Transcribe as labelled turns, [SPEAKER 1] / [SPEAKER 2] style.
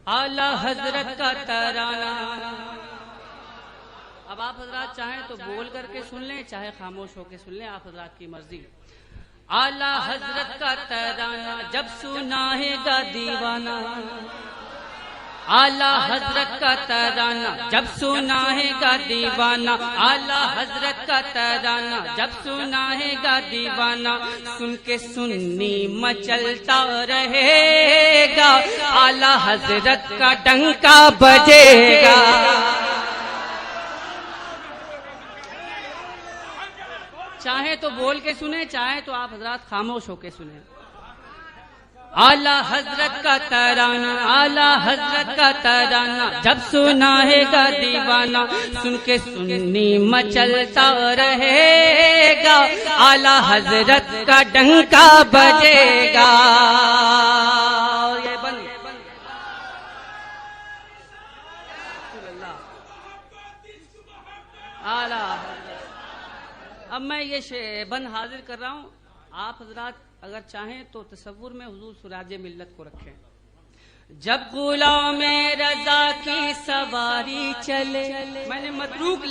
[SPEAKER 1] اعلی حضرت کا ترانہ. اب آپ حضرات چاہیں تو بول کر کے سن لیں، چاہے خاموش ہو کے سن لیں، آپ حضرات کی مرضی. اعلی حضرت کا ترانہ جب سنا ہے گا دیوانہ، اعلی حضرت کا ترانہ جب سنا ہے گا دیوانہ، اعلی حضرت کا ترانہ جب سنا ہے گا دیوانہ، سن کے سنی مچلتا رہے گا، اعلی حضرت کا ڈنکا بجے گا. چاہے تو بول کے سنیں، چاہے تو آپ حضرات خاموش ہو کے سنیں. اعلی حضرت کا ترانہ، اعلی حضرت کا ترانہ جب سنا ہے گا دیوانہ، سن کے سنی مچلتا رہے گا، اعلی حضرت کا ڈنکا بجے گا. یہ بند. اعلی. اب میں یہ بند حاضر کر رہا ہوں. آپ حضرات اگر چاہیں تو تصور میں حضور سراج ملت کو رکھیں. جب غلام رضا کی سواری چلے، میں نے متروک